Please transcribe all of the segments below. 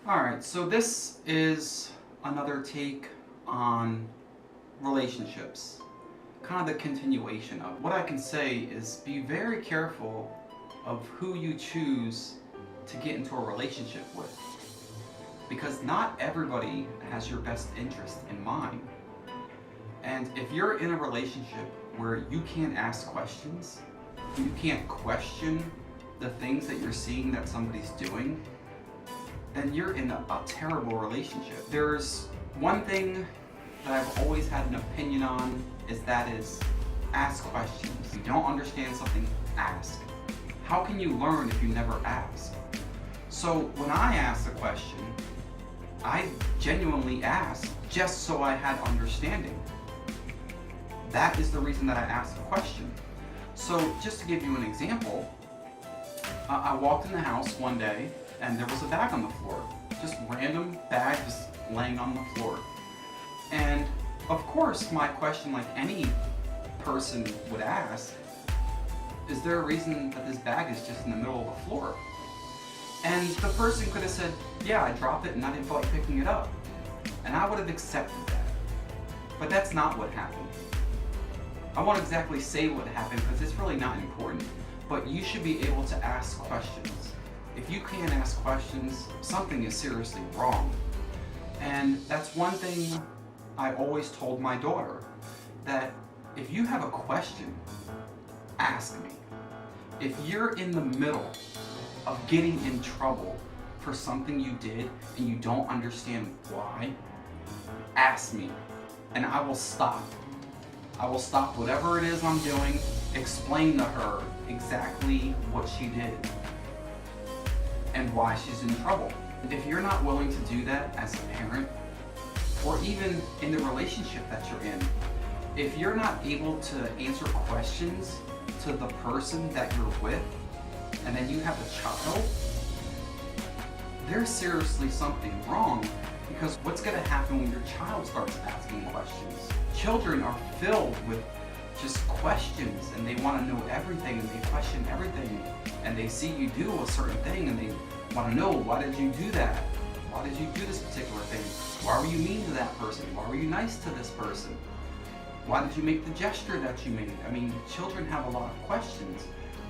Alright, so this is another take on relationships. Kind of the continuation of what I can say is be very careful of who you choose to get into a relationship with. Because not everybody has your best interest in mind. And if you're in a relationship where you can't ask questions, you can't question the things that you're seeing that somebody's doing, then you're in a terrible relationship. There's one thing that I've always had an opinion on, is ask questions. If you don't understand something, ask. How can you learn if you never ask? So when I ask a question, I genuinely asked just so I had understanding. That is the reason that I asked the question. So just to give you an example, I walked in the house one day and there was a bag on the floor. Just random bag just laying on the floor. And of course my question, like any person would ask, is there a reason that this bag is just in the middle of the floor? And the person could have said, yeah, I dropped it and I didn't feel like picking it up. And I would have accepted that. But that's not what happened. I won't exactly say what happened because it's really not important. But you should be able to ask questions. If you can't ask questions, something is seriously wrong. And that's one thing I always told my daughter, that if you have a question, ask me. If you're in the middle of getting in trouble for something you did and you don't understand why, ask me and I will stop. I will stop whatever it is I'm doing, explain to her exactly what she did and why she's in trouble. If you're not willing to do that as a parent, or even in the relationship that you're in, if you're not able to answer questions to the person that you're with, and then you have a child, there's seriously something wrong, because what's going to happen when your child starts asking questions? Children are filled with just questions, and they want to know everything, and they question everything, and they see you do a certain thing, and they want to know, why did you do that? Why did you do this particular thing? Why were you mean to that person? Why were you nice to this person? Why did you make the gesture that you made? I mean, children have a lot of questions.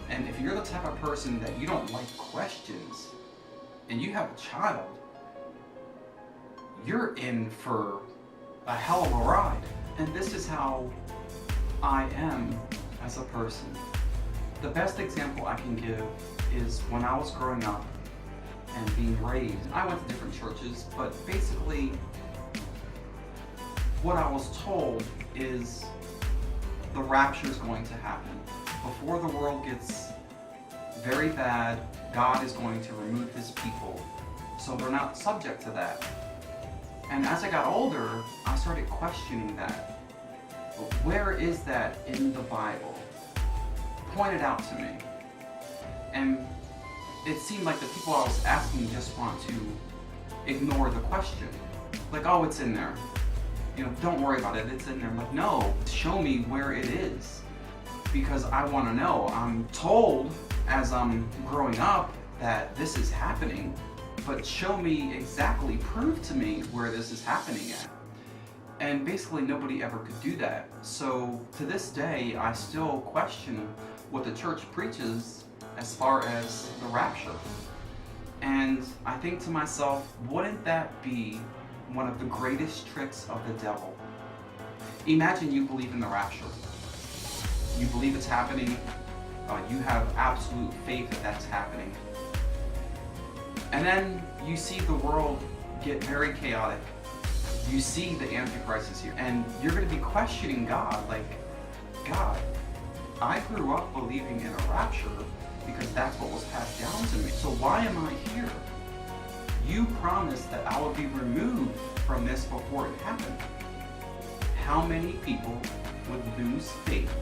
And if you're the type of person that you don't like questions, and you have a child, you're in for a hell of a ride. And this is how I am as a person. The best example I can give is when I was growing up and being raised. I went to different churches, but basically what I was told is the rapture is going to happen. Before the world gets very bad, God is going to remove his people, so they're not subject to that. And as I got older, I started questioning that. Where is that in the Bible? Point it out to me. And it seemed like the people I was asking just want to ignore the question. Like, oh, it's in there. You know, don't worry about it, it's in there. I'm like, no, show me where it is. Because I want to know. I'm told as I'm growing up that this is happening, but show me exactly, prove to me where this is happening at. And basically nobody ever could do that. So to this day, I still question what the church preaches as far as the rapture. And I think to myself, wouldn't that be one of the greatest tricks of the devil? Imagine you believe in the rapture. You believe it's happening. You have absolute faith that that's happening. And then you see the world get very chaotic. You see the Antichrist is here, and you're going to be questioning God, like, God, I grew up believing in a rapture because that's what was passed down to me. So why am I here? You promised that I would be removed from this before it happened. How many people would lose faith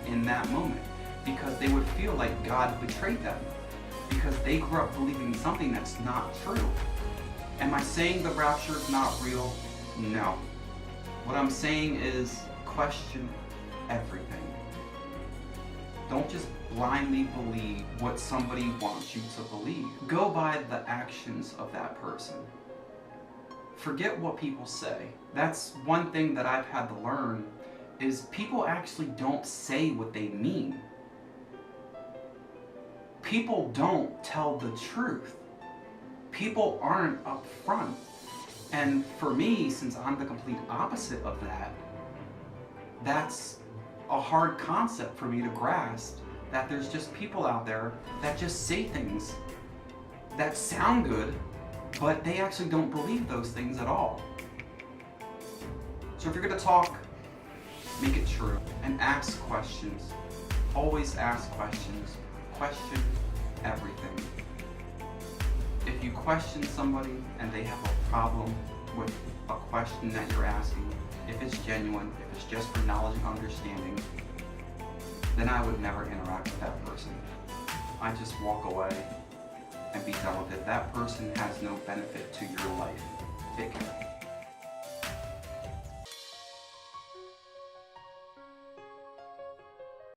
in that moment because they would feel like God betrayed them because they grew up believing something that's not true? Am I saying the rapture is not real? No. What I'm saying is question everything. Don't just blindly believe what somebody wants you to believe. Go by the actions of that person. forget what people say. That's one thing that I've had to learn, is people actually don't say what they mean. People don't tell the truth. People aren't upfront. And for me, since I'm the complete opposite of that, that's a hard concept for me to grasp, that there's just people out there that just say things that sound good, but they actually don't believe those things at all. So if you're gonna talk, make it true and ask questions. Always ask questions. Question everything. If you question somebody and they have a problem with a question that you're asking, if it's genuine, if it's just for knowledge and understanding, then I would never interact with that person. I just walk away and be done with it. That person has no benefit to your life.